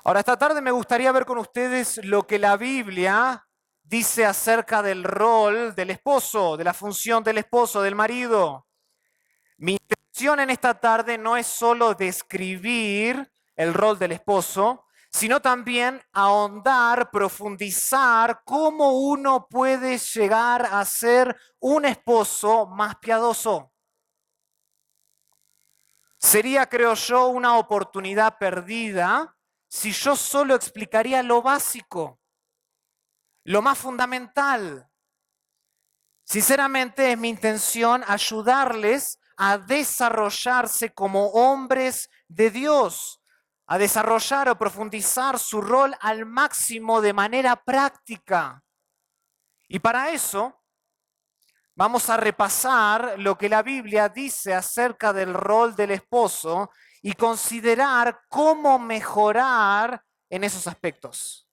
Ahora, esta tarde me gustaría ver con ustedes lo que la Biblia dice acerca del rol del esposo, de la función del esposo, del marido. Mi intención en esta tarde no es solo describir el rol del esposo, sino también ahondar, profundizar cómo uno puede llegar a ser un esposo más piadoso. Sería, creo yo, una oportunidad perdida si yo solo explicaría lo básico, lo más fundamental. Sinceramente es mi intención ayudarles a desarrollarse como hombres de Dios, a desarrollar o profundizar su rol al máximo de manera práctica. Y para eso vamos a repasar lo que la Biblia dice acerca del rol del esposo y considerar cómo mejorar en esos aspectos.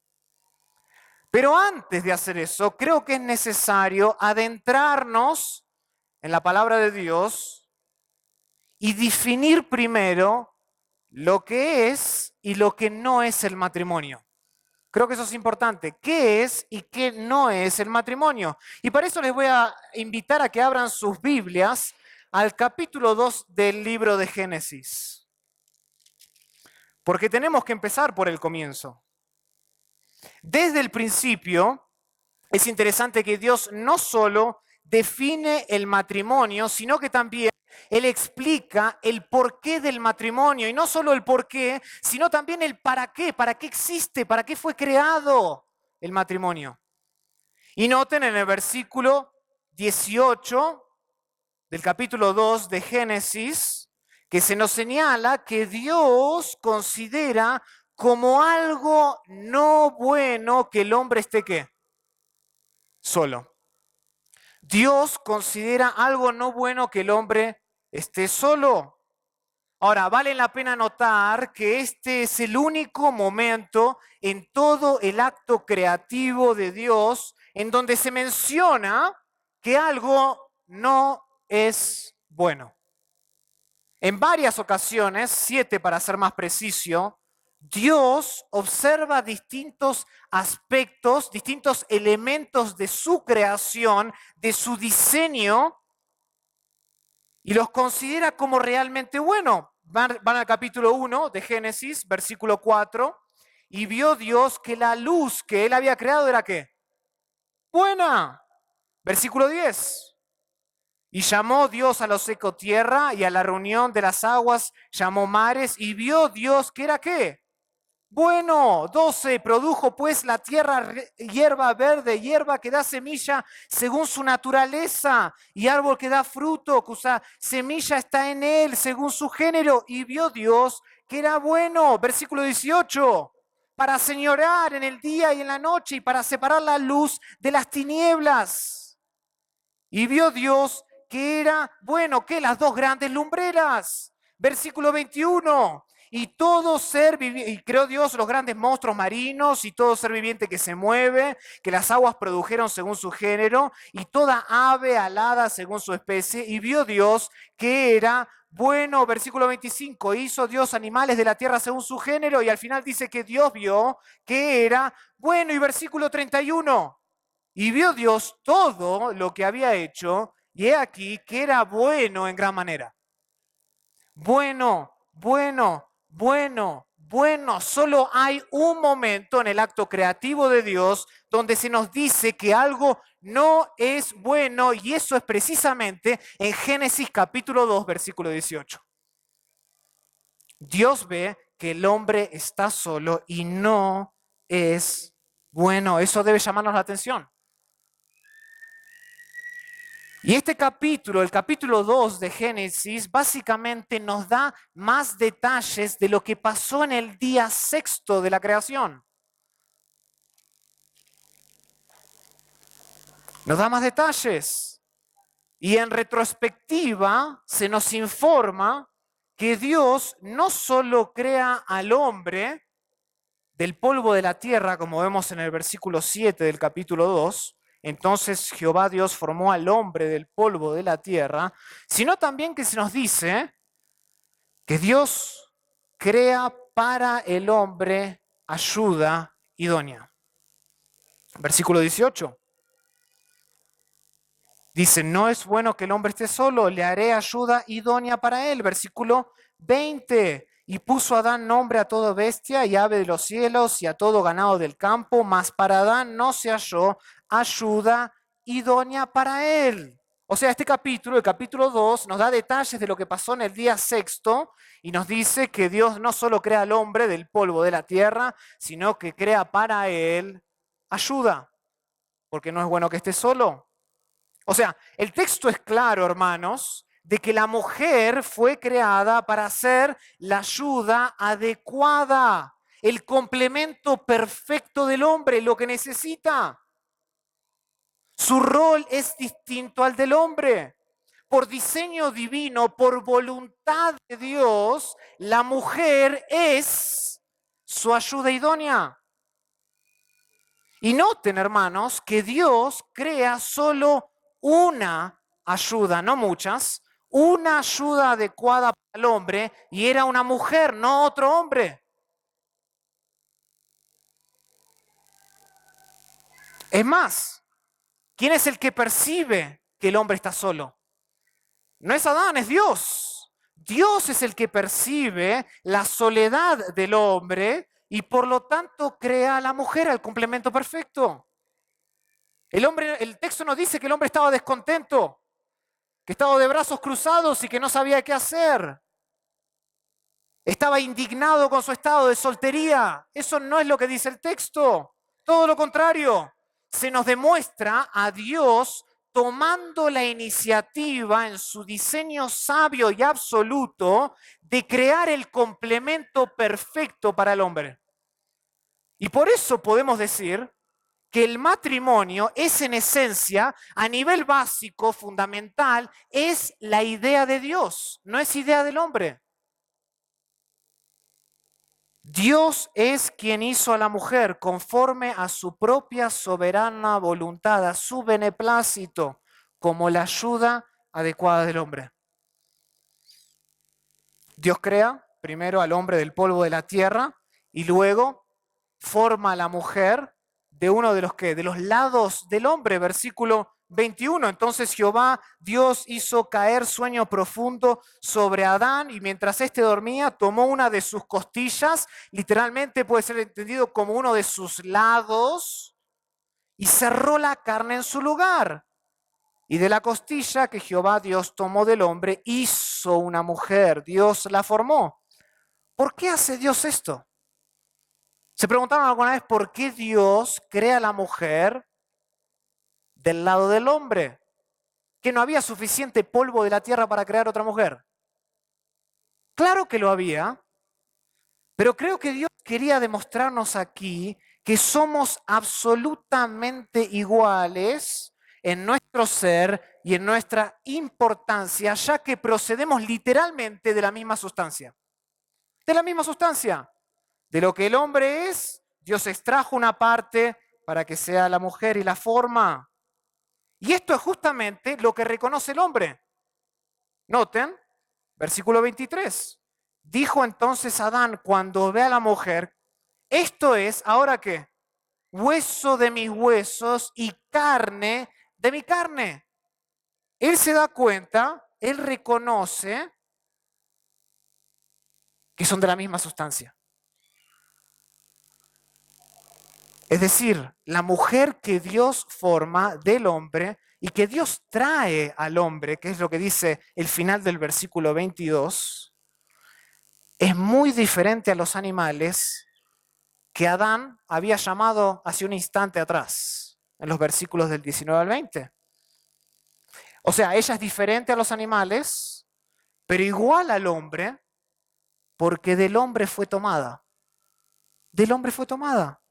Pero antes de hacer eso, creo que es necesario adentrarnos en la palabra de Dios y definir primero lo que es y lo que no es el matrimonio. Creo que eso es importante. ¿Qué es y qué no es el matrimonio? Y para eso les voy a invitar a que abran sus Biblias al capítulo 2 del libro de Génesis. Porque tenemos que empezar por el comienzo. Desde el principio, es interesante que Dios no solo define el matrimonio, sino que también Él explica el porqué del matrimonio. Y no solo el porqué, sino también el para qué existe, para qué fue creado el matrimonio. Y noten en el versículo 18 del capítulo 2 de Génesis, que se nos señala que Dios considera como algo no bueno que el hombre esté ¿qué? Solo. Dios considera algo no bueno que el hombre esté solo. Ahora, vale la pena notar que este es el único momento en todo el acto creativo de Dios en donde se menciona que algo no es bueno. En varias ocasiones, 7 para ser más preciso, Dios observa distintos aspectos, distintos elementos de su creación, de su diseño, y los considera como realmente buenos. Van al capítulo 1 de Génesis, versículo 4, y vio Dios que la luz que él había creado era ¿qué? Buena. Versículo 10. Y llamó Dios a lo seco tierra y a la reunión de las aguas llamó mares y vio Dios que era ¿qué? Bueno, 12, produjo pues la tierra hierba verde, hierba que da semilla según su naturaleza, y árbol que da fruto, cuya semilla está en él según su género, y vio Dios que era bueno. Versículo 18, para señorear en el día y en la noche, y para separar la luz de las tinieblas. Y vio Dios que era bueno, que las dos grandes lumbreras. Versículo 21. Y todo ser viviente, y creó Dios los grandes monstruos marinos y todo ser viviente que se mueve, que las aguas produjeron según su género, y toda ave alada según su especie. Y vio Dios que era bueno. Versículo 25. Hizo Dios animales de la tierra según su género, y al final dice que Dios vio que era bueno. Y versículo 31. Y vio Dios todo lo que había hecho, y he aquí que era bueno en gran manera. Bueno, bueno, bueno, bueno. Solo hay un momento en el acto creativo de Dios donde se nos dice que algo no es bueno, y eso es precisamente en Génesis capítulo 2, versículo 18. Dios ve que el hombre está solo y no es bueno. Eso debe llamarnos la atención. Y este capítulo, el capítulo 2 de Génesis, básicamente nos da más detalles de lo que pasó en el día sexto de la creación. Nos da más detalles. Y en retrospectiva se nos informa que Dios no solo crea al hombre del polvo de la tierra, como vemos en el versículo 7 del capítulo 2, entonces Jehová Dios formó al hombre del polvo de la tierra, sino también que se nos dice que Dios crea para el hombre ayuda idónea. Versículo 18. Dice, no es bueno que el hombre esté solo, le haré ayuda idónea para él. Versículo 20. Y puso Adán nombre a toda bestia y ave de los cielos y a todo ganado del campo, mas para Adán no se halló ayuda idónea para él. O sea, este capítulo, el capítulo 2, nos da detalles de lo que pasó en el día sexto y nos dice que Dios no solo crea al hombre del polvo de la tierra, sino que crea para él ayuda, porque no es bueno que esté solo. O sea, el texto es claro, hermanos, de que la mujer fue creada para ser la ayuda adecuada, el complemento perfecto del hombre, lo que necesita. Su rol es distinto al del hombre. Por diseño divino, por voluntad de Dios, la mujer es su ayuda idónea. Y noten, hermanos, que Dios crea solo una ayuda, no muchas, una ayuda adecuada para el hombre, y era una mujer, no otro hombre. Es más, ¿quién es el que percibe que el hombre está solo? No es Adán, es Dios. Dios es el que percibe la soledad del hombre y por lo tanto crea a la mujer, al complemento perfecto. El texto nos dice que el hombre estaba descontento, que estaba de brazos cruzados y que no sabía qué hacer. Estaba indignado con su estado de soltería. Eso no es lo que dice el texto. Todo lo contrario. Se nos demuestra a Dios tomando la iniciativa en su diseño sabio y absoluto de crear el complemento perfecto para el hombre. Y por eso podemos decir que el matrimonio es en esencia, a nivel básico, fundamental, es la idea de Dios, no es idea del hombre. Dios es quien hizo a la mujer conforme a su propia soberana voluntad, a su beneplácito, como la ayuda adecuada del hombre. Dios crea primero al hombre del polvo de la tierra y luego forma a la mujer de uno de los lados del hombre, versículo 21. Entonces Jehová, Dios, hizo caer sueño profundo sobre Adán y mientras éste dormía, tomó una de sus costillas, literalmente puede ser entendido como uno de sus lados, y cerró la carne en su lugar. Y de la costilla que Jehová Dios tomó del hombre, hizo una mujer, Dios la formó. ¿Por qué hace Dios esto? ¿Se preguntaron alguna vez por qué Dios crea a la mujer del lado del hombre? ¿Que no había suficiente polvo de la tierra para crear otra mujer? Claro que lo había, pero creo que Dios quería demostrarnos aquí que somos absolutamente iguales en nuestro ser y en nuestra importancia, ya que procedemos literalmente de la misma sustancia. De la misma sustancia. De lo que el hombre es, Dios extrajo una parte para que sea la mujer y la forma. Y esto es justamente lo que reconoce el hombre. Noten, versículo 23. Dijo entonces Adán cuando ve a la mujer, esto es, ¿ahora qué? Hueso de mis huesos y carne de mi carne. Él se da cuenta, él reconoce que son de la misma sustancia. Es decir, la mujer que Dios forma del hombre y que Dios trae al hombre, que es lo que dice el final del versículo 22, es muy diferente a los animales que Adán había llamado hace un instante atrás, en los versículos del 19 al 20. O sea, ella es diferente a los animales, pero igual al hombre, porque del hombre fue tomada. Del hombre fue tomada.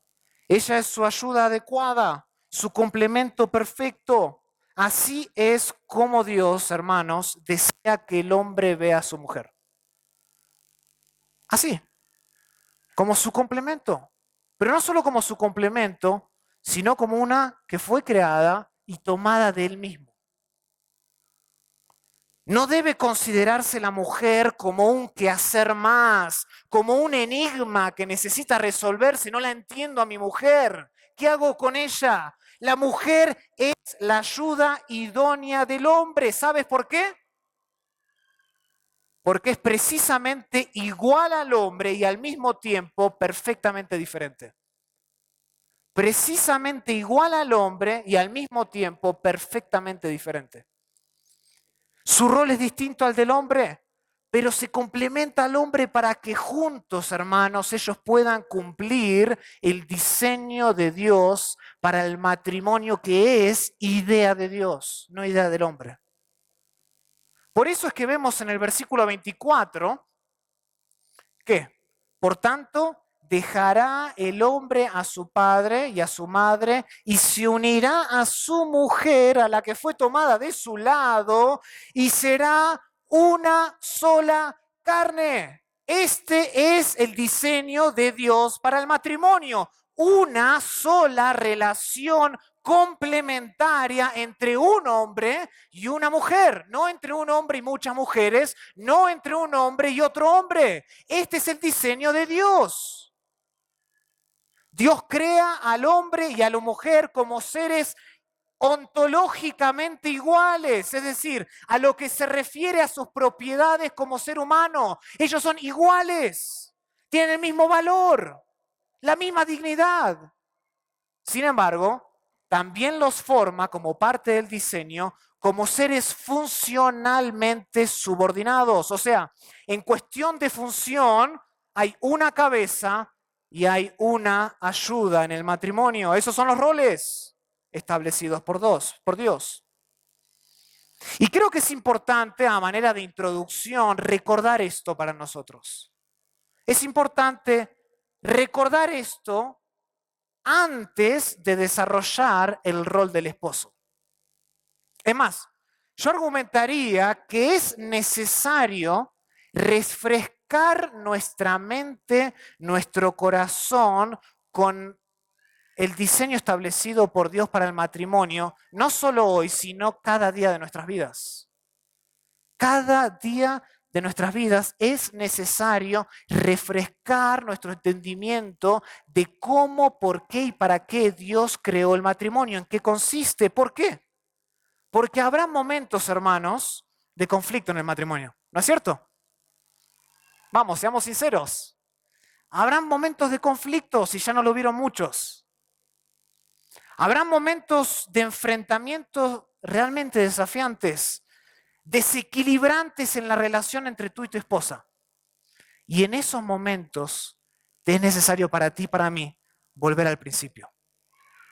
Ella es su ayuda adecuada, su complemento perfecto. Así es como Dios, hermanos, desea que el hombre vea a su mujer. Así, como su complemento. Pero no solo como su complemento, sino como una que fue creada y tomada de él mismo. No debe considerarse la mujer como un quehacer más, como un enigma que necesita resolverse. No la entiendo a mi mujer. ¿Qué hago con ella? La mujer es la ayuda idónea del hombre. ¿Sabes por qué? Porque es precisamente igual al hombre y al mismo tiempo perfectamente diferente. Precisamente igual al hombre y al mismo tiempo perfectamente diferente. Su rol es distinto al del hombre, pero se complementa al hombre para que juntos, hermanos, ellos puedan cumplir el diseño de Dios para el matrimonio, que es idea de Dios, no idea del hombre. Por eso es que vemos en el versículo 24 que, por tanto, dejará el hombre a su padre y a su madre y se unirá a su mujer, a la que fue tomada de su lado, y será una sola carne. Este es el diseño de Dios para el matrimonio. Una sola relación complementaria entre un hombre y una mujer, no entre un hombre y muchas mujeres, no entre un hombre y otro hombre. Este es el diseño de Dios. Dios crea al hombre y a la mujer como seres ontológicamente iguales, es decir, a lo que se refiere a sus propiedades como ser humano. Ellos son iguales, tienen el mismo valor, la misma dignidad. Sin embargo, también los forma como parte del diseño como seres funcionalmente subordinados. O sea, en cuestión de función hay una cabeza y hay una ayuda en el matrimonio. Esos son los roles establecidos por Dios. Y creo que es importante, a manera de introducción, recordar esto para nosotros. Es importante recordar esto antes de desarrollar el rol del esposo. Es más, yo argumentaría que es necesario refrescar nuestra mente, nuestro corazón con el diseño establecido por Dios para el matrimonio, no solo hoy, sino cada día de nuestras vidas. Cada día de nuestras vidas es necesario refrescar nuestro entendimiento de cómo, por qué y para qué Dios creó el matrimonio, en qué consiste, por qué. Porque habrá momentos, hermanos, de conflicto en el matrimonio, ¿no es cierto? Vamos, seamos sinceros. Habrán momentos de conflicto, si ya no lo hubieron muchos. Habrán momentos de enfrentamiento realmente desafiantes, desequilibrantes en la relación entre tú y tu esposa. Y en esos momentos te es necesario para ti y para mí volver al principio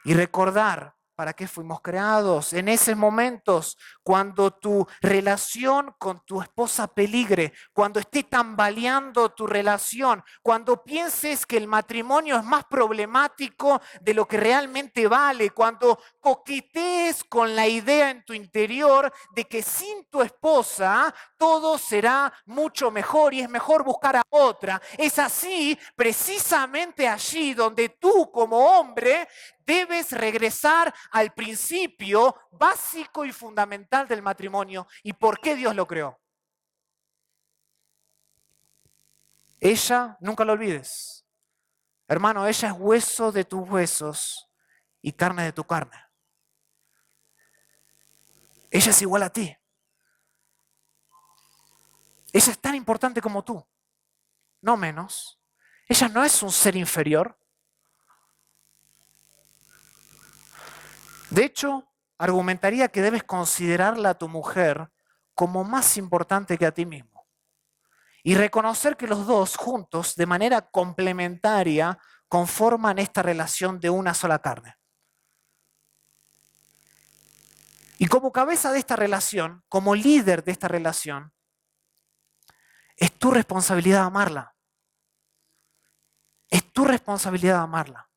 y recordar para qué fuimos creados. En esos momentos, cuando tu relación con tu esposa peligre, cuando esté tambaleando tu relación, cuando pienses que el matrimonio es más problemático de lo que realmente vale, cuando coquetees con la idea en tu interior de que sin tu esposa todo será mucho mejor y es mejor buscar a otra. Es así, precisamente allí donde tú como hombre debes regresar al principio básico y fundamental del matrimonio y por qué Dios lo creó. Ella, nunca lo olvides, hermano, ella es hueso de tus huesos y carne de tu carne. Ella es igual a ti. Ella es tan importante como tú, no menos. Ella no es un ser inferior. De hecho, argumentaría que debes considerarla a tu mujer como más importante que a ti mismo. Y reconocer que los dos juntos, de manera complementaria, conforman esta relación de una sola carne. Y como cabeza de esta relación, como líder de esta relación, es tu responsabilidad amarla. Es tu responsabilidad amarla.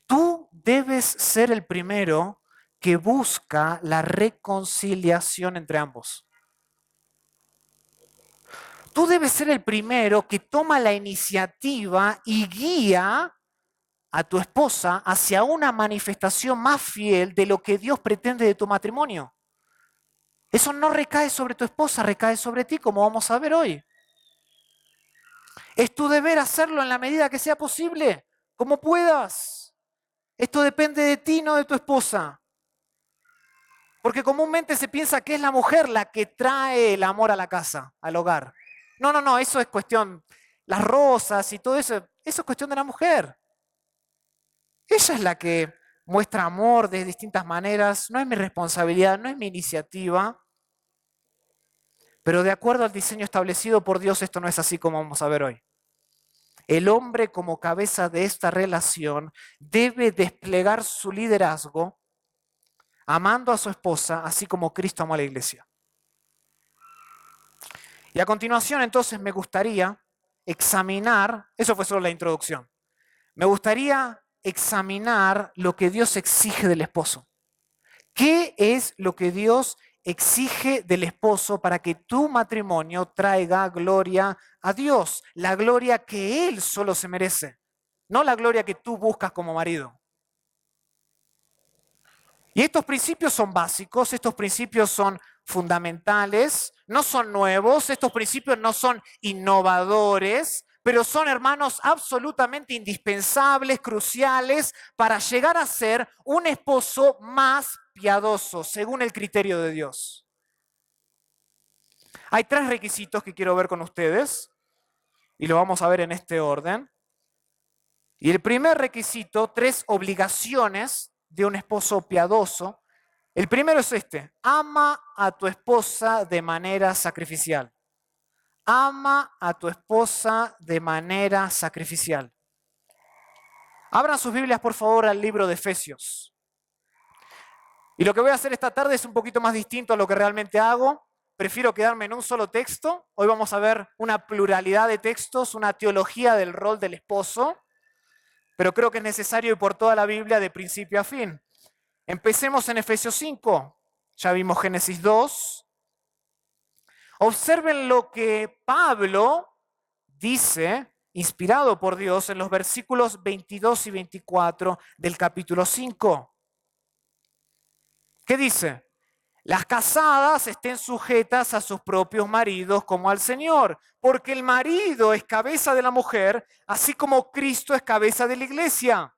Tú debes ser el primero que busca la reconciliación entre ambos. Tú debes ser el primero que toma la iniciativa y guía a tu esposa hacia una manifestación más fiel de lo que Dios pretende de tu matrimonio. Eso no recae sobre tu esposa, recae sobre ti, como vamos a ver hoy. Es tu deber hacerlo en la medida que sea posible, como puedas. Esto depende de ti, no de tu esposa. Porque comúnmente se piensa que es la mujer la que trae el amor a la casa, al hogar. No, no, no, eso es cuestión, las rosas y todo eso, eso es cuestión de la mujer. Ella es la que muestra amor de distintas maneras, no es mi responsabilidad, no es mi iniciativa, pero de acuerdo al diseño establecido por Dios, esto no es así como vamos a ver hoy. El hombre como cabeza de esta relación debe desplegar su liderazgo amando a su esposa, así como Cristo amó a la iglesia. Y a continuación, entonces, me gustaría examinar, eso fue solo la introducción, me gustaría examinar lo que Dios exige del esposo. ¿Qué es lo que Dios exige del esposo para que tu matrimonio traiga gloria a Dios? La gloria que Él solo se merece, no la gloria que tú buscas como marido. Y estos principios son básicos, estos principios son fundamentales, no son nuevos, estos principios no son innovadores, pero son, hermanos, absolutamente indispensables, cruciales para llegar a ser un esposo más piadoso, según el criterio de Dios. Hay 3 requisitos que quiero ver con ustedes y lo vamos a ver en este orden. Y el primer requisito, 3 obligaciones de un esposo piadoso. El primero es este: ama a tu esposa de manera sacrificial. Ama a tu esposa de manera sacrificial. Abran sus Biblias, por favor, al libro de Efesios. Y lo que voy a hacer esta tarde es un poquito más distinto a lo que realmente hago. Prefiero quedarme en un solo texto. Hoy vamos a ver una pluralidad de textos, una teología del rol del esposo, pero creo que es necesario ir por toda la Biblia de principio a fin. Empecemos en Efesios 5. Ya vimos Génesis 2. Observen lo que Pablo dice, inspirado por Dios, en los versículos 22 y 24 del capítulo 5. ¿Qué dice? Las casadas estén sujetas a sus propios maridos como al Señor, porque el marido es cabeza de la mujer, así como Cristo es cabeza de la iglesia,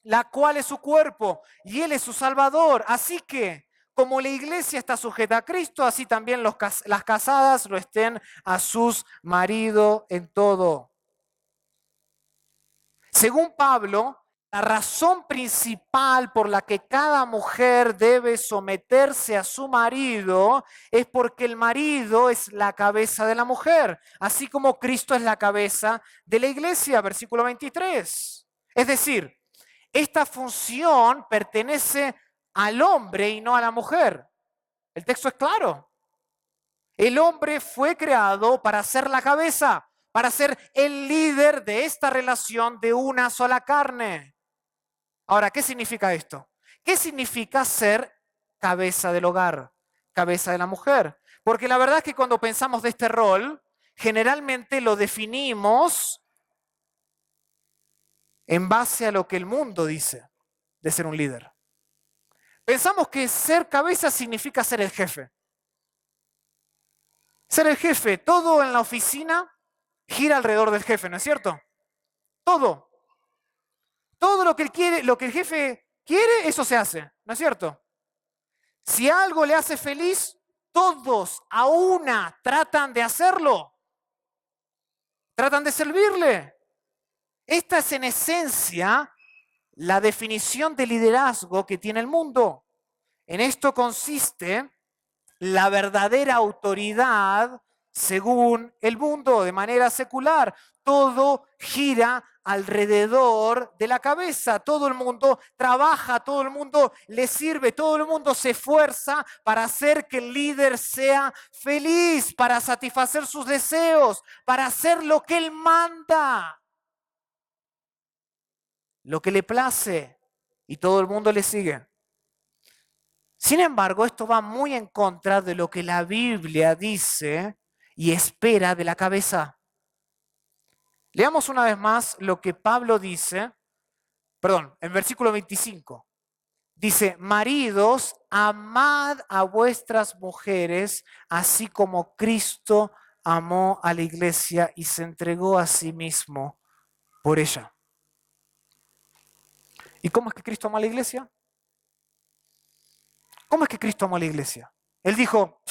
la cual es su cuerpo y Él es su Salvador. Así que, como la iglesia está sujeta a Cristo, así también las casadas lo estén a sus maridos en todo. Según Pablo, la razón principal por la que cada mujer debe someterse a su marido es porque el marido es la cabeza de la mujer, así como Cristo es la cabeza de la iglesia, versículo 23. Es decir, esta función pertenece al hombre y no a la mujer. El texto es claro. El hombre fue creado para ser la cabeza, para ser el líder de esta relación de una sola carne. Ahora, ¿qué significa esto? ¿Qué significa ser cabeza del hogar, cabeza de la mujer? Porque la verdad es que cuando pensamos de este rol, generalmente lo definimos en base a lo que el mundo dice de ser un líder. Pensamos que ser cabeza significa ser el jefe. Ser el jefe, todo en la oficina gira alrededor del jefe, ¿no es cierto? Todo. Todo lo que él quiere, lo que el jefe quiere, eso se hace, ¿no es cierto? Si algo le hace feliz, todos a una tratan de hacerlo. Tratan de servirle. Esta es en esencia la definición de liderazgo que tiene el mundo. En esto consiste la verdadera autoridad según el mundo, de manera secular. Todo gira alrededor de la cabeza. Todo el mundo trabaja, todo el mundo le sirve, todo el mundo se esfuerza para hacer que el líder sea feliz, para satisfacer sus deseos, para hacer lo que él manda, lo que le place, y todo el mundo le sigue. Sin embargo, esto va muy en contra de lo que la Biblia dice y espera de la cabeza. Leamos una vez más lo que Pablo dice, en versículo 25. Dice, maridos, amad a vuestras mujeres, así como Cristo amó a la iglesia y se entregó a sí mismo por ella. ¿Y cómo es que Cristo amó a la iglesia? ¿Cómo es que Cristo amó a la iglesia? Él dijo,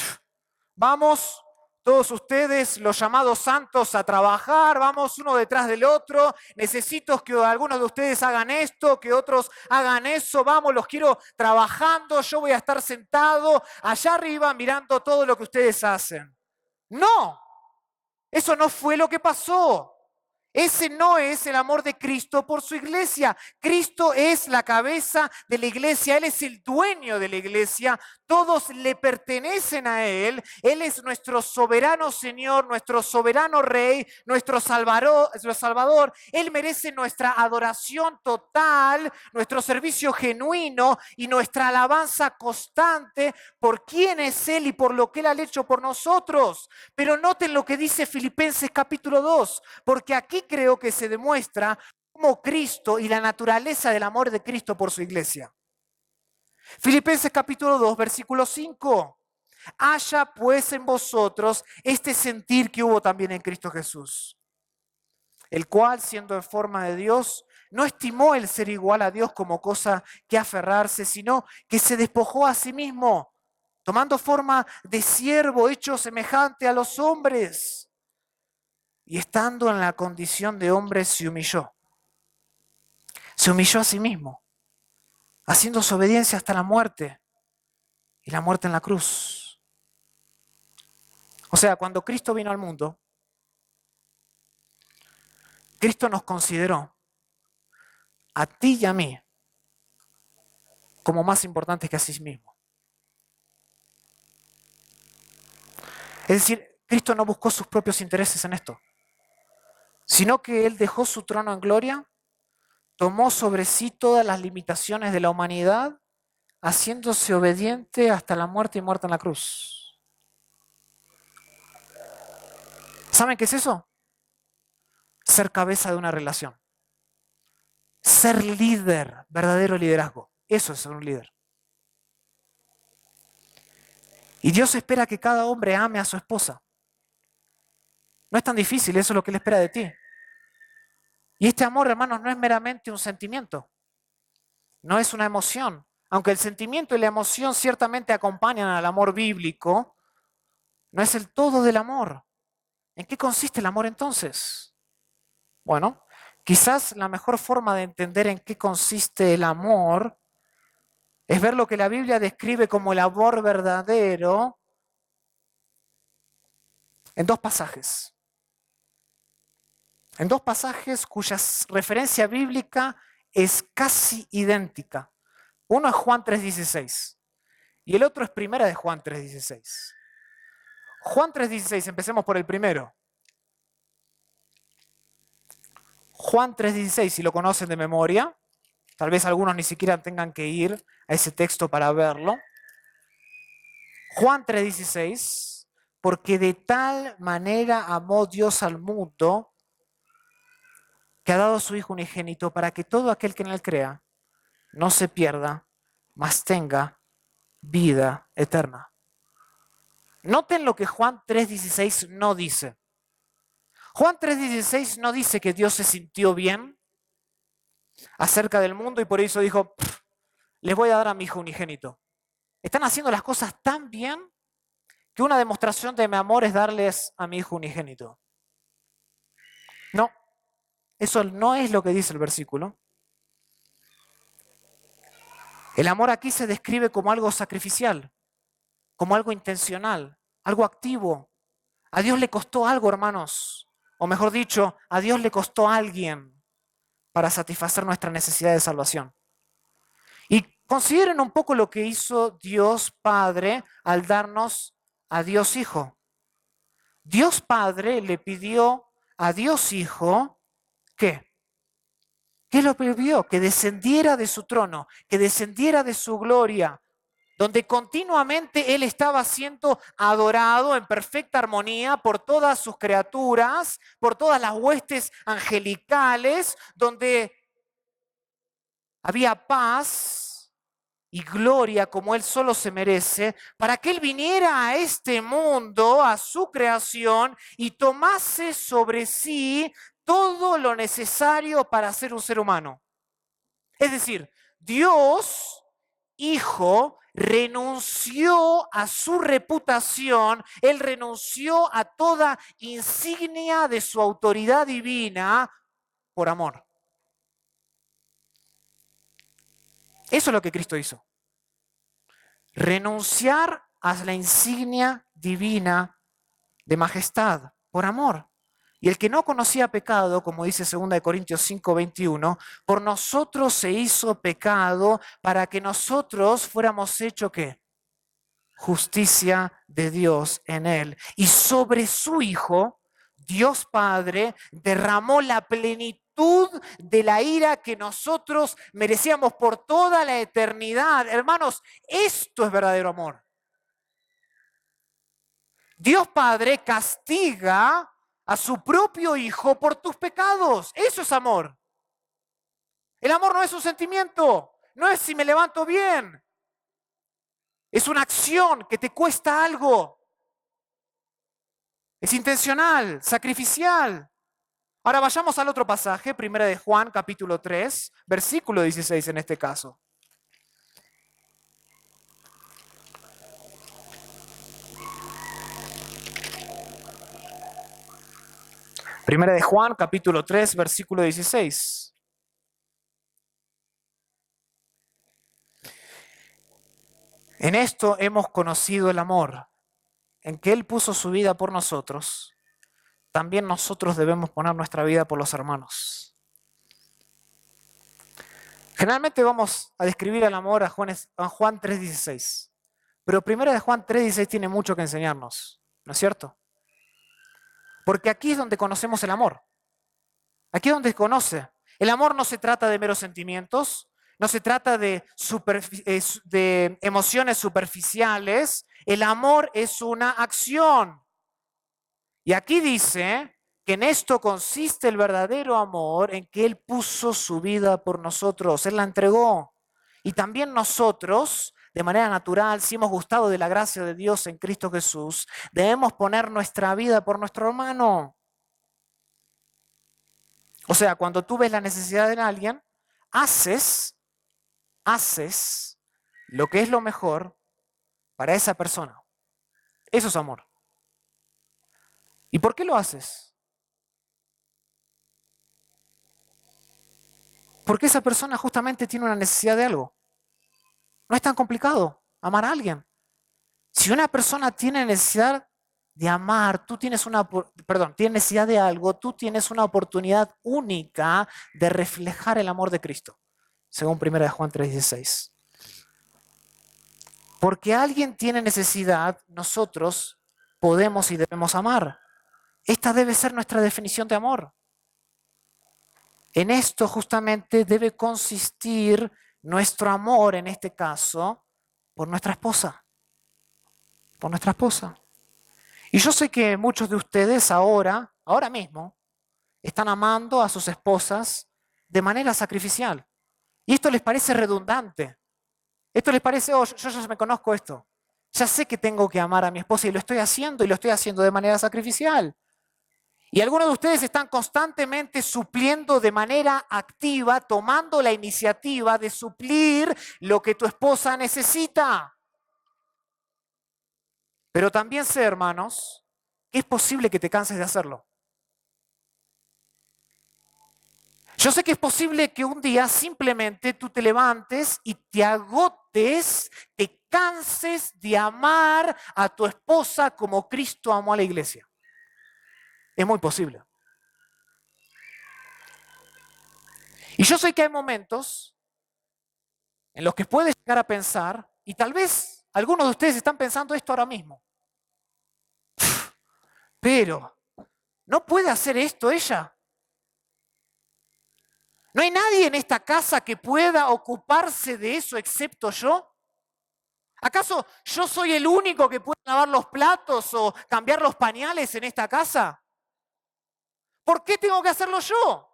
vamos, todos ustedes, los llamados santos, a trabajar, vamos uno detrás del otro, necesito que algunos de ustedes hagan esto, que otros hagan eso, vamos, los quiero trabajando, yo voy a estar sentado allá arriba mirando todo lo que ustedes hacen. No, eso no fue lo que pasó. Ese no es el amor de Cristo por su iglesia. Cristo es la cabeza de la iglesia, Él es el dueño de la iglesia, todos le pertenecen a Él, Él es nuestro soberano Señor, nuestro soberano Rey, nuestro Salvador, Él merece nuestra adoración total, nuestro servicio genuino y nuestra alabanza constante por quién es Él y por lo que Él ha hecho por nosotros. Pero noten lo que dice Filipenses capítulo 2, porque aquí creo que se demuestra cómo Cristo y la naturaleza del amor de Cristo por su iglesia. Filipenses capítulo 2, versículo 5. Haya pues en vosotros este sentir que hubo también en Cristo Jesús, el cual, siendo en forma de Dios, no estimó el ser igual a Dios como cosa que aferrarse, sino que se despojó a sí mismo, tomando forma de siervo, hecho semejante a los hombres. Y estando en la condición de hombre se humilló. Se humilló a sí mismo, haciendo su obediencia hasta la muerte y la muerte en la cruz. O sea, cuando Cristo vino al mundo, Cristo nos consideró a ti y a mí como más importantes que a sí mismo. Es decir, Cristo no buscó sus propios intereses en esto, sino que Él dejó su trono en gloria, tomó sobre sí todas las limitaciones de la humanidad, haciéndose obediente hasta la muerte y muerte en la cruz. ¿Saben qué es eso? Ser cabeza de una relación. Ser líder, verdadero liderazgo. Eso es ser un líder. Y Dios espera que cada hombre ame a su esposa. No es tan difícil, eso es lo que Él espera de ti. Y este amor, hermanos, no es meramente un sentimiento. No es una emoción. Aunque el sentimiento y la emoción ciertamente acompañan al amor bíblico, no es el todo del amor. ¿En qué consiste el amor entonces? Bueno, quizás la mejor forma de entender en qué consiste el amor es ver lo que la Biblia describe como el amor verdadero en dos pasajes. En dos pasajes cuya referencia bíblica es casi idéntica. Uno es Juan 3:16 y el otro es Primera de Juan 3:16. Juan 3:16, empecemos por el primero. Juan 3:16, si lo conocen de memoria, tal vez algunos ni siquiera tengan que ir a ese texto para verlo. Juan 3:16, porque de tal manera amó Dios al mundo que ha dado a su Hijo unigénito para que todo aquel que en él crea no se pierda, mas tenga vida eterna. Noten lo que Juan 3:16 no dice. Juan 3:16 no dice que Dios se sintió bien acerca del mundo y por eso dijo, les voy a dar a mi Hijo unigénito. Están haciendo las cosas tan bien que una demostración de mi amor es darles a mi Hijo unigénito. No, eso no es lo que dice el versículo. El amor aquí se describe como algo sacrificial, como algo intencional, algo activo. A Dios le costó algo, hermanos. O mejor dicho, a Dios le costó a alguien para satisfacer nuestra necesidad de salvación. Y consideren un poco lo que hizo Dios Padre al darnos a Dios Hijo. Dios Padre le pidió a Dios Hijo, ¿qué? ¿Qué lo pidió? Que descendiera de su trono, que descendiera de su gloria, donde continuamente Él estaba siendo adorado en perfecta armonía por todas sus criaturas, por todas las huestes angelicales, donde había paz, y gloria como Él solo se merece, para que Él viniera a este mundo, a su creación, y tomase sobre sí todo lo necesario para ser un ser humano. Es decir, Dios, Hijo, renunció a su reputación, Él renunció a toda insignia de su autoridad divina por amor. Eso es lo que Cristo hizo. Renunciar a la insignia divina de majestad por amor. Y el que no conocía pecado, como dice 2 Corintios 5:21, por nosotros se hizo pecado para que nosotros fuéramos hechos ¿qué? Justicia de Dios en él. Y sobre su Hijo, Dios Padre derramó la plenitud de la ira que nosotros merecíamos por toda la eternidad. Hermanos, esto es verdadero amor. Dios Padre castiga a su propio Hijo por tus pecados. Eso es amor. El amor no es un sentimiento, no es si me levanto bien. Es una acción que te cuesta algo. Es intencional, sacrificial. Ahora vayamos al otro pasaje, 1 de Juan, capítulo 3, versículo 16 en este caso. Primera de Juan, capítulo 3, versículo 16. En esto hemos conocido el amor, en que Él puso su vida por nosotros. También nosotros debemos poner nuestra vida por los hermanos. Generalmente vamos a describir el amor a Juan 3:16, pero Primera de Juan 3:16 tiene mucho que enseñarnos, ¿no es cierto? Porque aquí es donde conocemos el amor. Aquí es donde se conoce. El amor no se trata de meros sentimientos, no se trata de emociones superficiales. El amor es una acción. Y aquí dice que en esto consiste el verdadero amor, en que Él puso su vida por nosotros, Él la entregó. Y también nosotros, de manera natural, si hemos gustado de la gracia de Dios en Cristo Jesús, debemos poner nuestra vida por nuestro hermano. O sea, cuando tú ves la necesidad de alguien, haces lo que es lo mejor para esa persona. Eso es amor. ¿Y por qué lo haces? Porque esa persona justamente tiene una necesidad de algo. No es tan complicado amar a alguien. Si una persona tiene necesidad de amar, tiene necesidad de algo, tú tienes una oportunidad única de reflejar el amor de Cristo, según 1 Juan 3:16. Porque alguien tiene necesidad, nosotros podemos y debemos amar. Esta debe ser nuestra definición de amor. En esto justamente debe consistir nuestro amor, en este caso, por nuestra esposa. Por nuestra esposa. Y yo sé que muchos de ustedes ahora mismo, están amando a sus esposas de manera sacrificial. Y esto les parece redundante. Esto les parece, oh, yo ya me conozco esto. Ya sé que tengo que amar a mi esposa y lo estoy haciendo de manera sacrificial. Y algunos de ustedes están constantemente supliendo de manera activa, tomando la iniciativa de suplir lo que tu esposa necesita. Pero también sé, hermanos, que es posible que te canses de hacerlo. Yo sé que es posible que un día simplemente tú te levantes y te agotes, te canses de amar a tu esposa como Cristo amó a la iglesia. Es muy posible. Y yo sé que hay momentos en los que puedes llegar a pensar, y tal vez algunos de ustedes están pensando esto ahora mismo, pero ¿no puede hacer esto ella? ¿No hay nadie en esta casa que pueda ocuparse de eso excepto yo? ¿Acaso yo soy el único que puede lavar los platos o cambiar los pañales en esta casa? ¿Por qué tengo que hacerlo yo?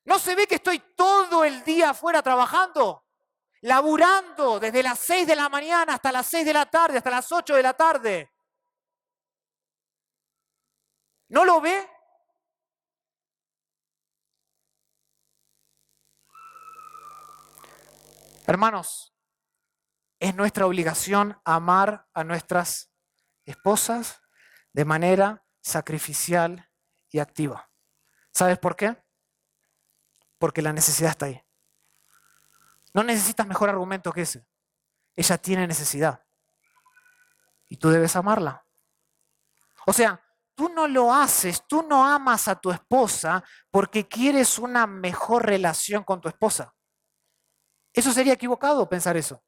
¿No se ve que estoy todo el día afuera trabajando? laburando desde las 6 de la mañana hasta las 6 de la tarde, hasta las 8 de la tarde. ¿No lo ve? Hermanos, es nuestra obligación amar a nuestras esposas de manera sacrificial y activa. ¿Sabes por qué? Porque la necesidad está ahí. No necesitas mejor argumento que ese. Ella tiene necesidad. Y tú debes amarla. O sea, tú no lo haces, tú no amas a tu esposa porque quieres una mejor relación con tu esposa. Eso sería equivocado pensar eso.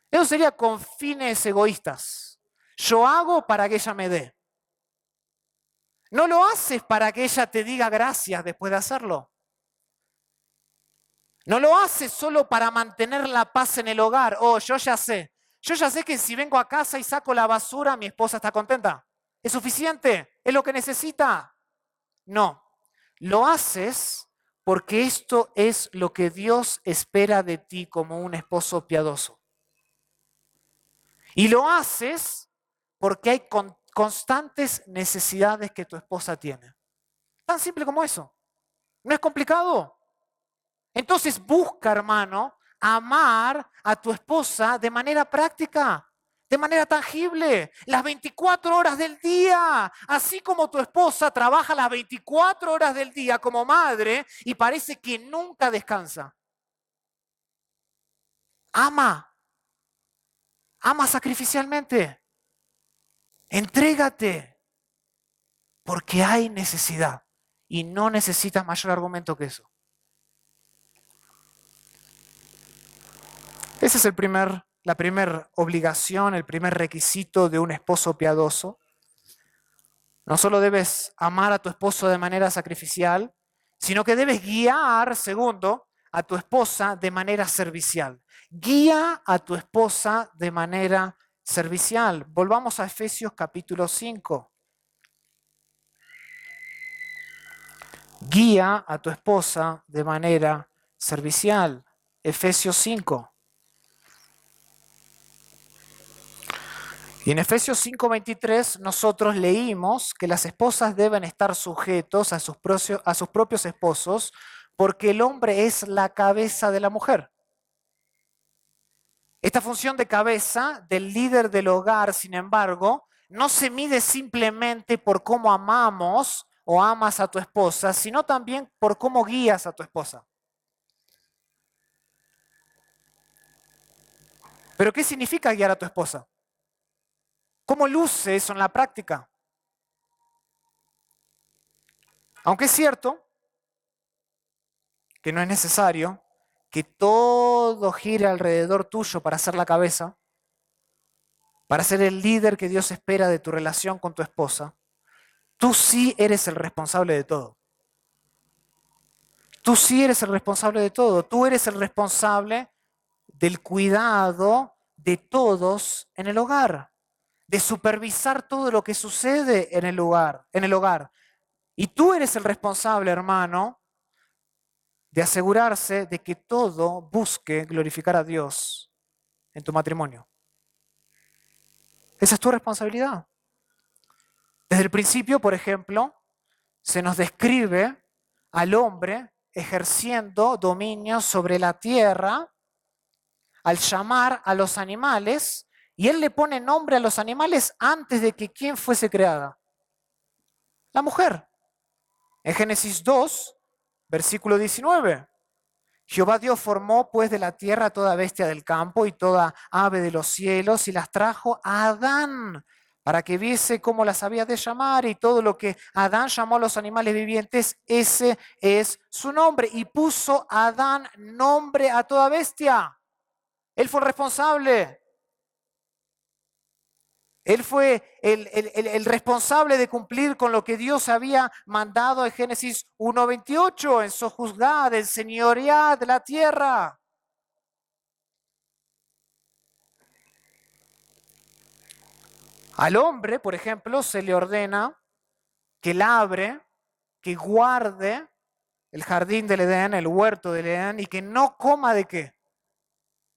Eso sería con fines egoístas. Yo hago para que ella me dé. No lo haces para que ella te diga gracias después de hacerlo. No lo haces solo para mantener la paz en el hogar. Oh, yo ya sé. Yo ya sé que si vengo a casa y saco la basura, mi esposa está contenta. ¿Es suficiente? ¿Es lo que necesita? No. Lo haces porque esto es lo que Dios espera de ti como un esposo piadoso. Y lo haces porque hay constantes necesidades que tu esposa tiene. Tan simple como eso. No es complicado. Entonces busca, hermano, amar a tu esposa de manera práctica, de manera tangible, las 24 horas del día. Así como tu esposa trabaja las 24 horas del día como madre y parece que nunca descansa. Ama, ama sacrificialmente. Entrégate, porque hay necesidad y no necesitas mayor argumento que eso. Esa es la primera obligación, el primer requisito de un esposo piadoso. No solo debes amar a tu esposo de manera sacrificial, sino que debes guiar, segundo, a tu esposa de manera servicial. Guía a tu esposa de manera servicial. Volvamos a Efesios capítulo 5. Guía a tu esposa de manera servicial. Efesios 5. Y en Efesios 5:23 nosotros leímos que las esposas deben estar sujetos a sus propios esposos porque el hombre es la cabeza de la mujer. Esta función de cabeza del líder del hogar, sin embargo, no se mide simplemente por cómo amamos o amas a tu esposa, sino también por cómo guías a tu esposa. ¿Pero qué significa guiar a tu esposa? ¿Cómo luce eso en la práctica? Aunque es cierto que no es necesario que todo gire alrededor tuyo para ser la cabeza, para ser el líder que Dios espera de tu relación con tu esposa, tú sí eres el responsable de todo. Tú sí eres el responsable de todo. Tú eres el responsable del cuidado de todos en el hogar, de supervisar todo lo que sucede en el hogar. Y tú eres el responsable, hermano, de asegurarse de que todo busque glorificar a Dios en tu matrimonio. Esa es tu responsabilidad. Desde el principio, por ejemplo, se nos describe al hombre ejerciendo dominio sobre la tierra al llamar a los animales, y él le pone nombre a los animales antes de que quién fuese creada. La mujer. En Génesis 2, versículo 19. Jehová Dios formó pues de la tierra toda bestia del campo y toda ave de los cielos y las trajo a Adán para que viese cómo las había de llamar, y todo lo que Adán llamó a los animales vivientes, ese es su nombre. Y puso Adán nombre a toda bestia. Él fue el responsable. Él fue el responsable de cumplir con lo que Dios había mandado en Génesis 1:28, en sojuzgad, en señorear de la tierra. Al hombre, por ejemplo, se le ordena que labre, que guarde el jardín del Edén, el huerto del Edén, y que no coma de qué.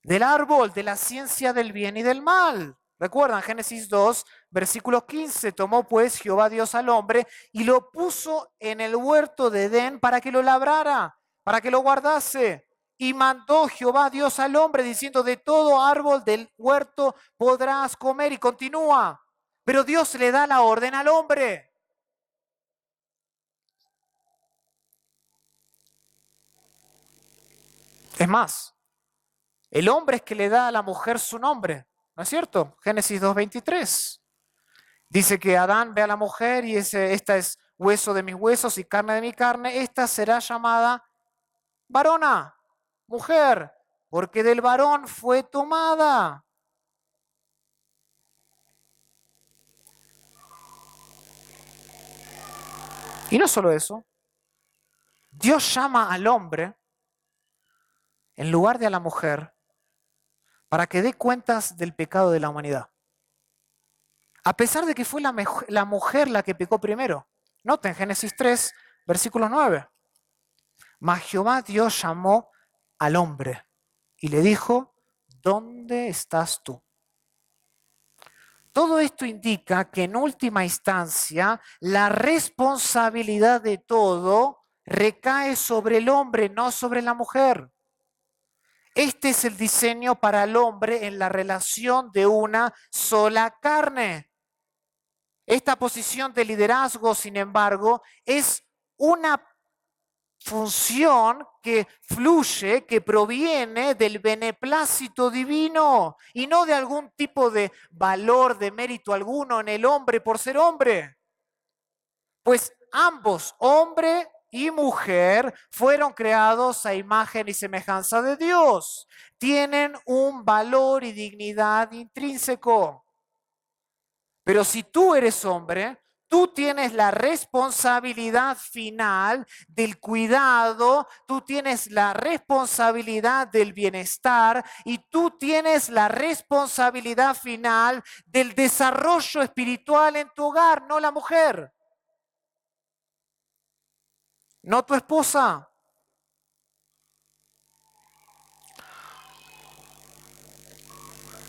del árbol de la ciencia del bien y del mal. Recuerdan, Génesis 2, versículo 15, tomó pues Jehová Dios al hombre y lo puso en el huerto de Edén para que lo labrara, para que lo guardase. Y mandó Jehová Dios al hombre diciendo, de todo árbol del huerto podrás comer. Y continúa, pero Dios le da la orden al hombre. Es más, el hombre es que le da a la mujer su nombre, ¿no es cierto? Génesis 2:23. Dice que Adán ve a la mujer y dice, esta es hueso de mis huesos y carne de mi carne, esta será llamada varona, mujer, porque del varón fue tomada. Y no solo eso, Dios llama al hombre en lugar de a la mujer para que dé cuentas del pecado de la humanidad. A pesar de que fue la mujer la que pecó primero. Noten Génesis 3, versículo 9. Mas Jehová Dios llamó al hombre y le dijo, ¿dónde estás tú? Todo esto indica que en última instancia la responsabilidad de todo recae sobre el hombre, no sobre la mujer. Este es el diseño para el hombre en la relación de una sola carne. Esta posición de liderazgo, sin embargo, es una función que fluye, que proviene del beneplácito divino y no de algún tipo de valor, de mérito alguno en el hombre por ser hombre. Pues ambos, hombre y mujer, fueron creados a imagen y semejanza de Dios. Tienen un valor y dignidad intrínseco. Pero si tú eres hombre, tú tienes la responsabilidad final del cuidado, tú tienes la responsabilidad del bienestar y tú tienes la responsabilidad final del desarrollo espiritual en tu hogar, no la mujer, no tu esposa.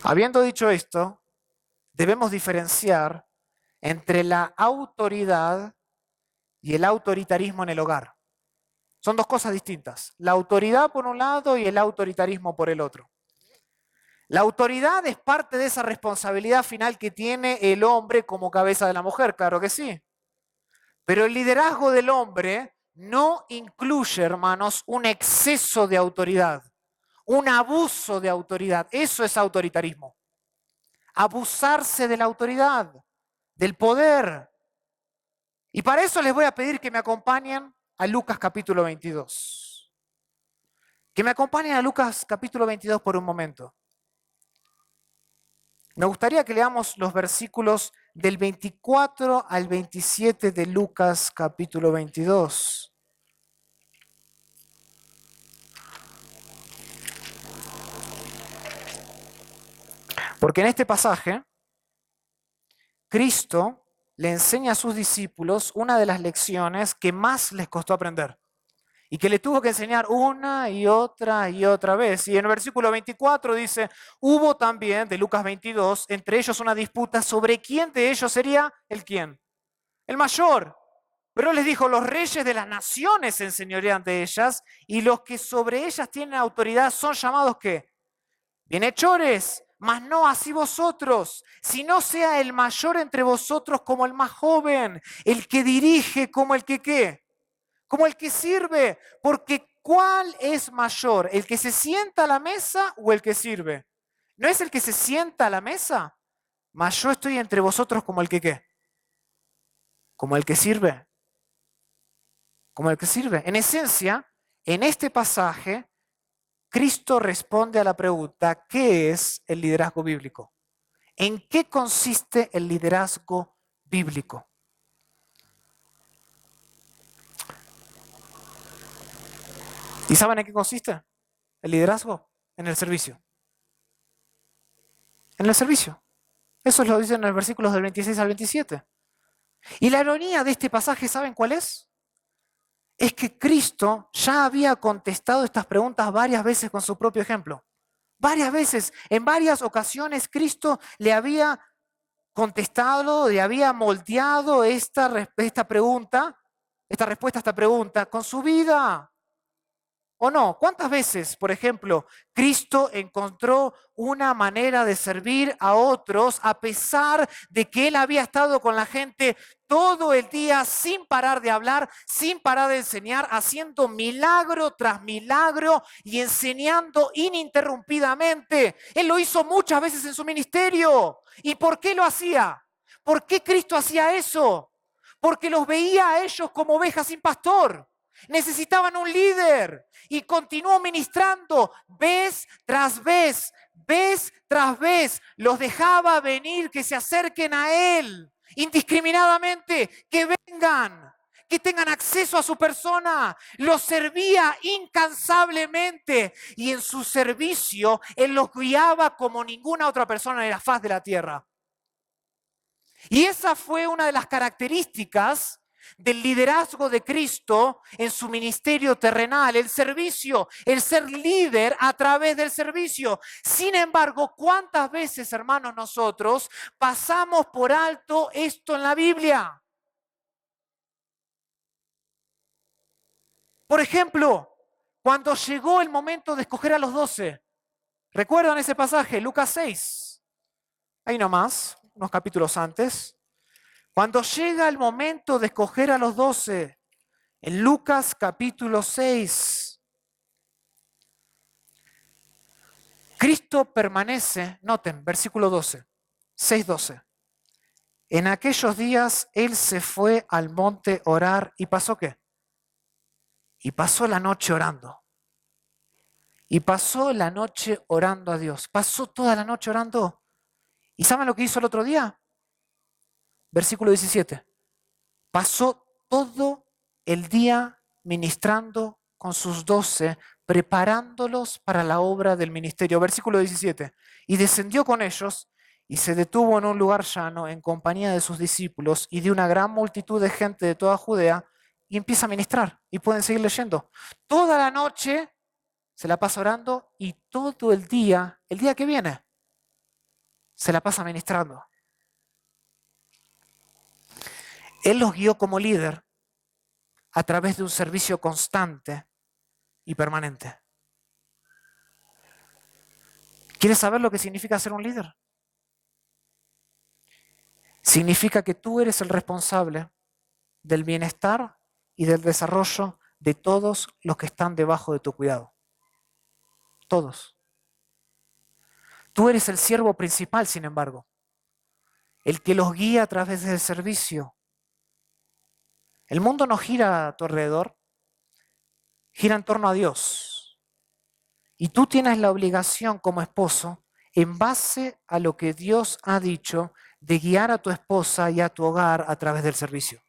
Habiendo dicho esto, debemos diferenciar entre la autoridad y el autoritarismo en el hogar. Son dos cosas distintas. La autoridad por un lado y el autoritarismo por el otro. La autoridad es parte de esa responsabilidad final que tiene el hombre como cabeza de la mujer, claro que sí. Pero el liderazgo del hombre no incluye, hermanos, un exceso de autoridad, un abuso de autoridad. Eso es autoritarismo. Abusarse de la autoridad, del poder. Y para eso les voy a pedir que me acompañen a Lucas capítulo 22. Que me acompañen a Lucas capítulo 22 por un momento. Me gustaría que leamos los versículos del 24 al 27 de Lucas capítulo 22. Porque en este pasaje, Cristo le enseña a sus discípulos una de las lecciones que más les costó aprender y que le tuvo que enseñar una y otra vez. Y en el versículo 24 dice, hubo también, de Lucas 22, entre ellos una disputa sobre quién de ellos sería el quién, el mayor. Pero les dijo, los reyes de las naciones se enseñorean de ellas y los que sobre ellas tienen autoridad son llamados ¿qué? Bienhechores, mas no así vosotros, sino sea el mayor entre vosotros como el más joven, el que dirige como el que ¿qué? Como el que sirve, porque ¿cuál es mayor? ¿El que se sienta a la mesa o el que sirve? ¿No es el que se sienta a la mesa? Mas yo estoy entre vosotros como el que ¿qué? Como el que sirve. Como el que sirve. En esencia, en este pasaje, Cristo responde a la pregunta, ¿qué es el liderazgo bíblico? ¿En qué consiste el liderazgo bíblico? ¿Y saben en qué consiste el liderazgo? En el servicio. En el servicio. Eso lo dicen en los versículos del 26 al 27. Y la ironía de este pasaje, ¿saben cuál es? Es que Cristo ya había contestado estas preguntas varias veces con su propio ejemplo. Varias veces, en varias ocasiones, Cristo le había contestado, le había moldeado esta pregunta, esta respuesta a esta pregunta con su vida. ¿O no? ¿Cuántas veces, por ejemplo, Cristo encontró una manera de servir a otros a pesar de que Él había estado con la gente todo el día sin parar de hablar, sin parar de enseñar, haciendo milagro tras milagro y enseñando ininterrumpidamente? Él lo hizo muchas veces en su ministerio. ¿Y por qué lo hacía? ¿Por qué Cristo hacía eso? Porque los veía a ellos como ovejas sin pastor. Necesitaban un líder y continuó ministrando vez tras vez, vez tras vez. Los dejaba venir, que se acerquen a Él indiscriminadamente, que vengan, que tengan acceso a su persona. Los servía incansablemente y en su servicio Él los guiaba como ninguna otra persona en la faz de la tierra. Y esa fue una de las características del liderazgo de Cristo en su ministerio terrenal, el servicio, el ser líder a través del servicio. Sin embargo, ¿cuántas veces, hermanos, nosotros pasamos por alto esto en la Biblia? Por ejemplo, cuando llegó el momento de escoger a los 12, ¿recuerdan ese pasaje? Lucas 6. Ahí nomás, unos capítulos antes. Cuando llega el momento de escoger a los 12, en Lucas capítulo 6, Cristo permanece, noten, versículo 12, 6:12. En aquellos días Él se fue al monte a orar y pasó ¿qué? Y pasó la noche orando. Y pasó la noche orando a Dios. Pasó toda la noche orando. ¿Y saben lo que hizo el otro día? Versículo 17. Pasó todo el día ministrando con sus 12, preparándolos para la obra del ministerio. Versículo 17. Y descendió con ellos y se detuvo en un lugar llano en compañía de sus discípulos y de una gran multitud de gente de toda Judea y empieza a ministrar. Y pueden seguir leyendo. Toda la noche se la pasa orando y todo el día que viene, se la pasa ministrando. Él los guió como líder a través de un servicio constante y permanente. ¿Quieres saber lo que significa ser un líder? Significa que tú eres el responsable del bienestar y del desarrollo de todos los que están debajo de tu cuidado. Todos. Tú eres el siervo principal, sin embargo, el que los guía a través del servicio. El mundo no gira a tu alrededor, gira en torno a Dios. Y tú tienes la obligación como esposo, en base a lo que Dios ha dicho, de guiar a tu esposa y a tu hogar a través del servicio.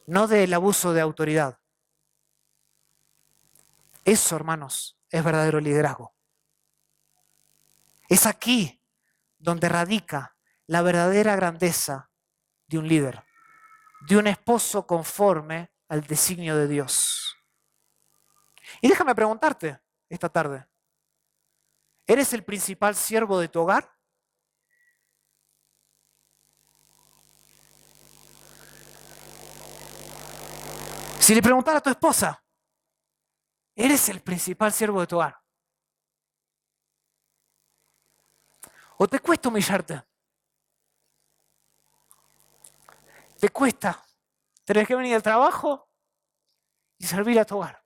No del abuso de autoridad. Eso, hermanos, es verdadero liderazgo. Es aquí donde radica la verdadera grandeza de un líder, de un esposo conforme al designio de Dios. Y déjame preguntarte esta tarde, ¿eres el principal siervo de tu hogar? Si le preguntara a tu esposa, ¿eres el principal siervo de tu hogar? ¿O te cuesta humillarte? ¿Te cuesta tener que venir al trabajo y servir a tu hogar?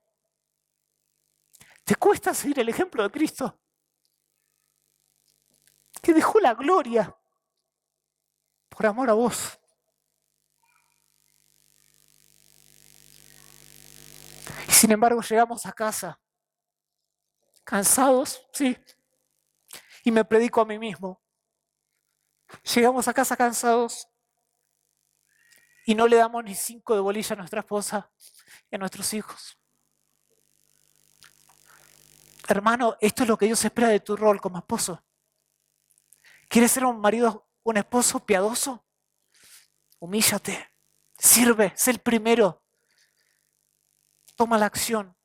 ¿Te cuesta seguir el ejemplo de Cristo, que dejó la gloria por amor a vos? Y sin embargo llegamos a casa cansados, sí, y me predico a mí mismo. Llegamos a casa cansados y no le damos ni 5 de bolilla a nuestra esposa y a nuestros hijos. Hermano, esto es lo que Dios espera de tu rol como esposo. ¿Quieres ser un marido, un esposo piadoso? Humíllate, sirve, sé el primero. Toma la acción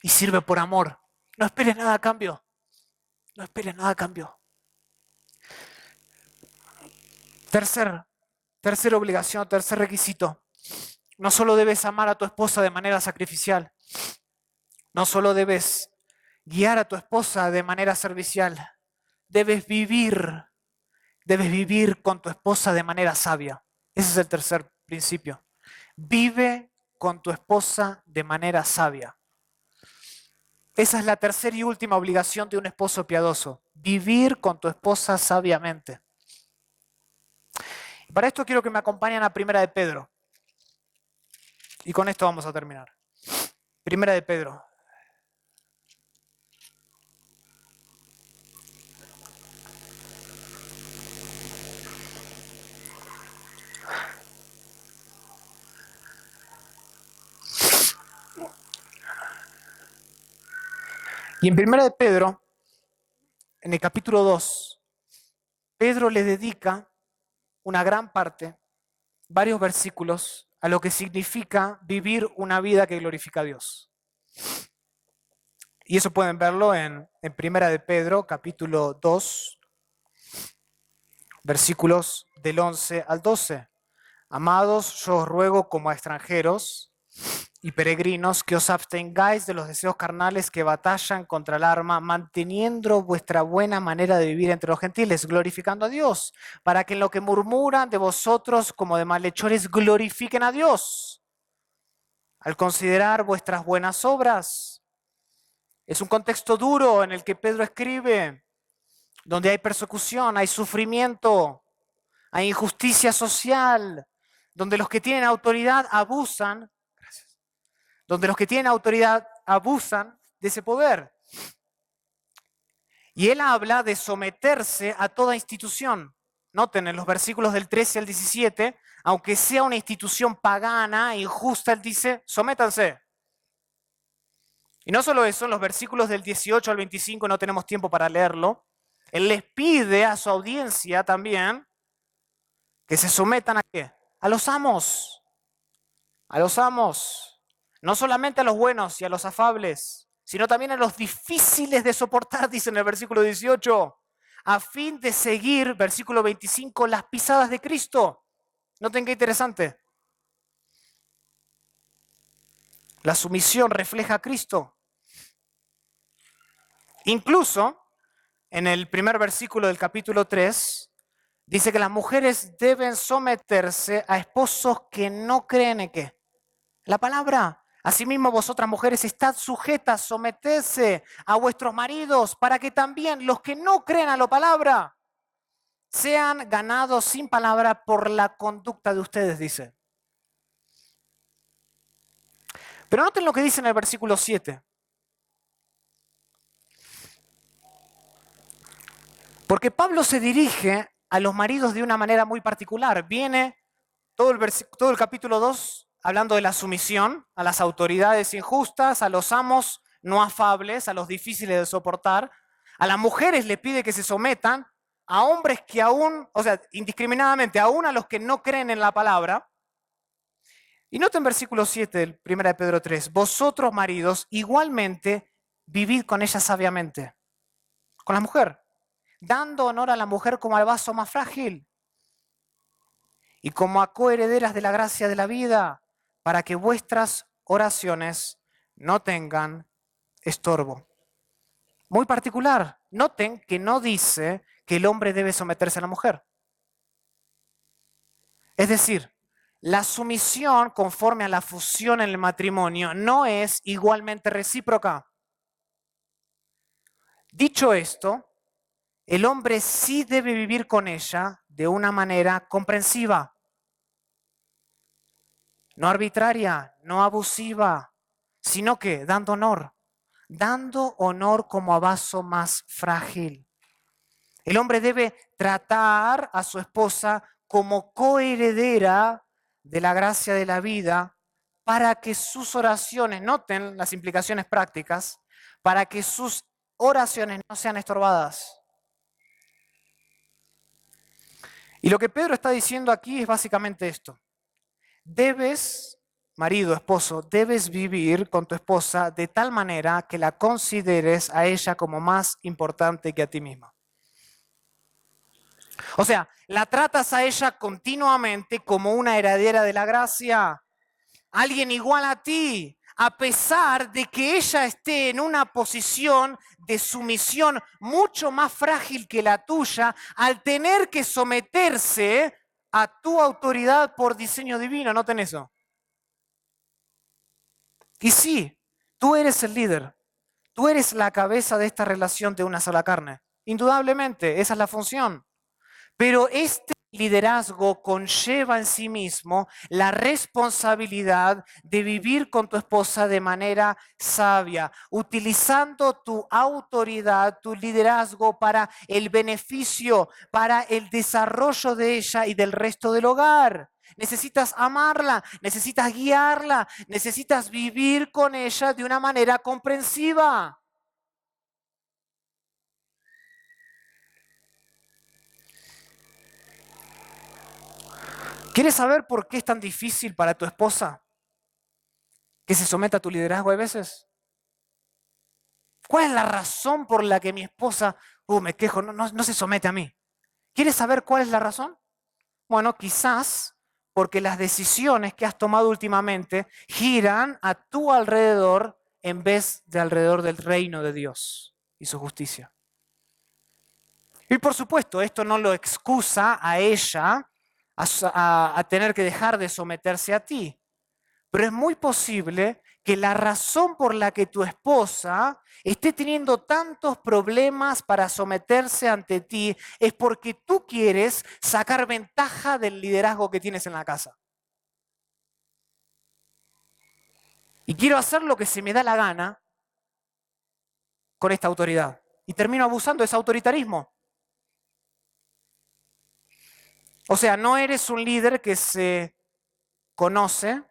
y sirve por amor. No esperes nada a cambio. No esperes nada a cambio. Tercera obligación, tercer requisito. No solo debes amar a tu esposa de manera sacrificial, no solo debes guiar a tu esposa de manera servicial, debes vivir con tu esposa de manera sabia. Ese es el tercer principio. Vive con tu esposa de manera sabia. Esa es la tercera y última obligación de un esposo piadoso. Vivir con tu esposa sabiamente. Para esto quiero que me acompañen a Primera de Pedro. Y con esto vamos a terminar. Primera de Pedro. Y en Primera de Pedro, en el capítulo 2, Pedro le dedica una gran parte, varios versículos, a lo que significa vivir una vida que glorifica a Dios. Y eso pueden verlo en Primera de Pedro, capítulo 2, versículos del 11 al 12. Amados, yo os ruego como a extranjeros y peregrinos que os abstengáis de los deseos carnales que batallan contra el alma, manteniendo vuestra buena manera de vivir entre los gentiles, glorificando a Dios, para que en lo que murmuran de vosotros como de malhechores glorifiquen a Dios. Al considerar vuestras buenas obras, es un contexto duro en el que Pedro escribe, donde hay persecución, hay sufrimiento, hay injusticia social, donde los que tienen autoridad abusan, donde los que tienen autoridad abusan de ese poder. Y él habla de someterse a toda institución. Noten en los versículos del 13 al 17, aunque sea una institución pagana, injusta, él dice, sométanse. Y no solo eso, en los versículos del 18 al 25, no tenemos tiempo para leerlo, él les pide a su audiencia también que se sometan a ¿qué? A los amos. A los amos. No solamente a los buenos y a los afables, sino también a los difíciles de soportar, dice en el versículo 18, a fin de seguir, versículo 25, las pisadas de Cristo. Noten qué interesante. La sumisión refleja a Cristo. Incluso, en el primer versículo del capítulo 3, dice que las mujeres deben someterse a esposos que no creen en qué. La palabra. Asimismo, vosotras mujeres, estad sujetas, sometedse a vuestros maridos, para que también los que no creen a la palabra sean ganados sin palabra por la conducta de ustedes, dice. Pero noten lo que dice en el versículo 7. Porque Pablo se dirige a los maridos de una manera muy particular. Viene todo el capítulo 2 hablando de la sumisión a las autoridades injustas, a los amos no afables, a los difíciles de soportar. A las mujeres le pide que se sometan, a hombres que aún, o sea, indiscriminadamente, aún a los que no creen en la palabra. Y noten versículo 7 del 1 de Pedro 3. Vosotros, maridos, igualmente vivid con ella sabiamente, con la mujer, dando honor a la mujer como al vaso más frágil y como a coherederas de la gracia de la vida, para que vuestras oraciones no tengan estorbo. Muy particular. Noten que no dice que el hombre debe someterse a la mujer. Es decir, la sumisión conforme a la fusión en el matrimonio no es igualmente recíproca. Dicho esto, el hombre sí debe vivir con ella de una manera comprensiva, no arbitraria, no abusiva, sino que dando honor como a vaso más frágil. El hombre debe tratar a su esposa como coheredera de la gracia de la vida para que sus oraciones, noten las implicaciones prácticas, para que sus oraciones no sean estorbadas. Y lo que Pedro está diciendo aquí es básicamente esto. Debes marido, esposo, debes vivir con tu esposa de tal manera que la consideres a ella como más importante que a ti misma. O sea, la tratas a ella continuamente como una heredera de la gracia, alguien igual a ti, a pesar de que ella esté en una posición de sumisión mucho más frágil que la tuya, al tener que someterse a tu autoridad por diseño divino. ¿Noten eso? Y sí, tú eres el líder, tú eres la cabeza de esta relación de una sola carne. Indudablemente, esa es la función. Pero este liderazgo conlleva en sí mismo la responsabilidad de vivir con tu esposa de manera sabia, utilizando tu autoridad, tu liderazgo para el beneficio, para el desarrollo de ella y del resto del hogar. Necesitas amarla, necesitas guiarla, necesitas vivir con ella de una manera comprensiva. ¿Quieres saber por qué es tan difícil para tu esposa que se someta a tu liderazgo a veces? ¿Cuál es la razón por la que mi esposa, me quejo, no se somete a mí? ¿Quieres saber cuál es la razón? Bueno, quizás porque las decisiones que has tomado últimamente giran a tu alrededor en vez de alrededor del reino de Dios y su justicia. Y por supuesto, esto no lo excusa a ella a tener que dejar de someterse a ti. Pero es muy posible que la razón por la que tu esposa esté teniendo tantos problemas para someterse ante ti es porque tú quieres sacar ventaja del liderazgo que tienes en la casa. Y quiero hacer lo que se me da la gana con esta autoridad. Y termino abusando de ese autoritarismo. O sea, no eres un líder que se conoce,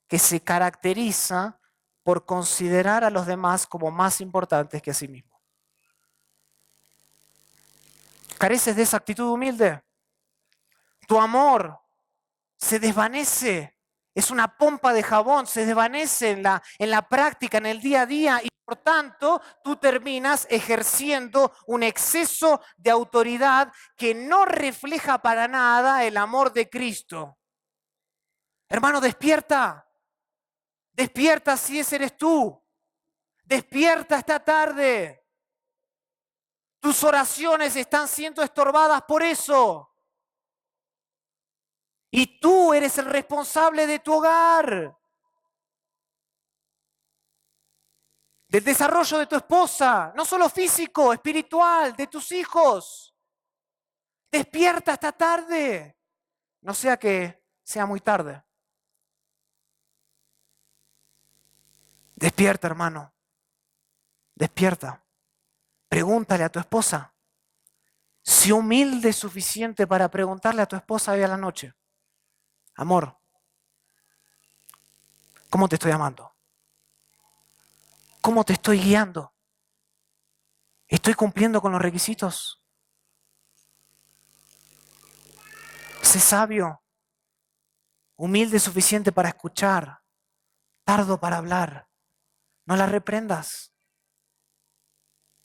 que se caracteriza por considerar a los demás como más importantes que a sí mismo. ¿Careces de esa actitud humilde? Tu amor se desvanece, es una pompa de jabón, se desvanece en la práctica, en el día a día, y por tanto tú terminas ejerciendo un exceso de autoridad que no refleja para nada el amor de Cristo. Hermano, despierta, despierta si ese eres tú, despierta esta tarde. Tus oraciones están siendo estorbadas por eso. Y tú eres el responsable de tu hogar, del desarrollo de tu esposa, no solo físico, espiritual, de tus hijos. Despierta esta tarde, no sea que sea muy tarde. Despierta, hermano, despierta. Pregúntale a tu esposa. Sé humilde suficiente para preguntarle a tu esposa hoy a la noche. Amor, ¿cómo te estoy amando? ¿Cómo te estoy guiando? ¿Estoy cumpliendo con los requisitos? Sé sabio, humilde suficiente para escuchar, tardo para hablar. No la reprendas.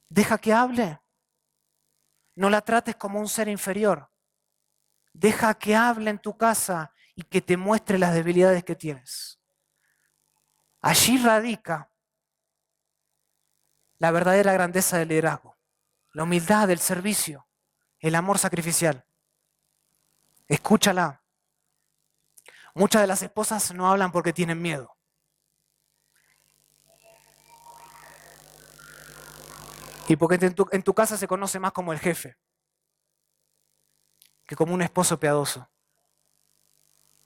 Deja que hable. No la trates como un ser inferior. Deja que hable en tu casa y que te muestre las debilidades que tienes. Allí radica la verdadera grandeza del liderazgo, la humildad del servicio, el amor sacrificial. Escúchala. Muchas de las esposas no hablan porque tienen miedo. Y porque en tu casa se conoce más como el jefe que como un esposo piadoso.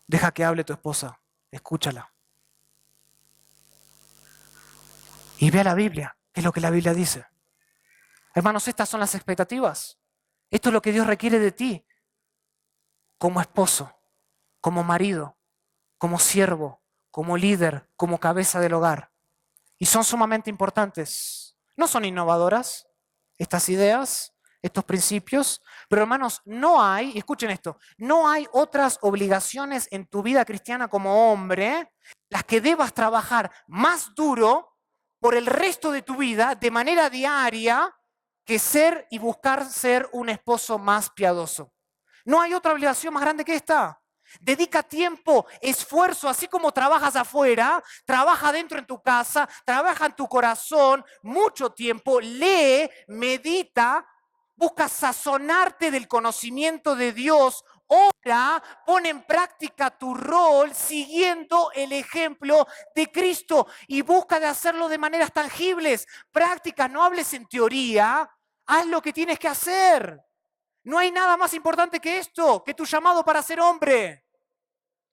Deja que hable tu esposa, escúchala. Y ve a la Biblia, qué es lo que la Biblia dice. Hermanos, estas son las expectativas. Esto es lo que Dios requiere de ti como esposo, como marido, como siervo, como líder, como cabeza del hogar. Y son sumamente importantes. No son innovadoras estas ideas, estos principios, pero hermanos, no hay, y escuchen esto, no hay otras obligaciones en tu vida cristiana como hombre, las que debas trabajar más duro por el resto de tu vida, de manera diaria, que ser y buscar ser un esposo más piadoso. No hay otra obligación más grande que esta. Dedica tiempo, esfuerzo, así como trabajas afuera, trabaja dentro en tu casa, trabaja en tu corazón, mucho tiempo, lee, medita, busca sazonarte del conocimiento de Dios, ora, pone en práctica tu rol siguiendo el ejemplo de Cristo y busca de hacerlo de maneras tangibles, prácticas, no hables en teoría, haz lo que tienes que hacer. No hay nada más importante que esto, que tu llamado para ser hombre.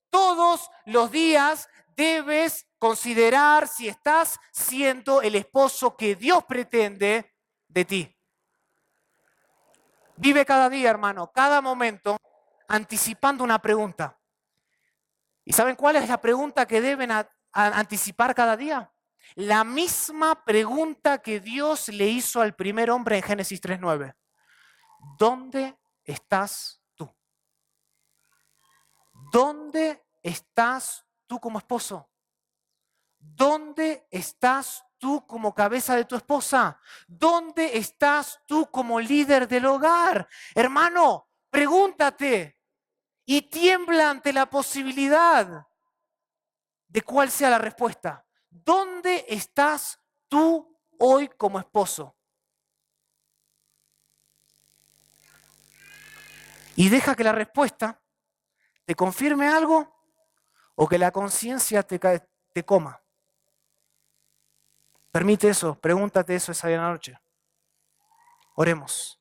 Todos los días debes considerar si estás siendo el esposo que Dios pretende de ti. Vive cada día, hermano, cada momento, anticipando una pregunta. ¿Y saben cuál es la pregunta que deben anticipar cada día? La misma pregunta que Dios le hizo al primer hombre en Génesis 3:9. ¿Dónde estás tú? ¿Dónde estás tú como esposo? ¿Dónde estás tú como cabeza de tu esposa? ¿Dónde estás tú como líder del hogar? Hermano, pregúntate y tiembla ante la posibilidad de cuál sea la respuesta. ¿Dónde estás tú hoy como esposo? Y deja que la respuesta te confirme algo o que la conciencia te coma. Permite eso, pregúntate eso esa noche. Oremos.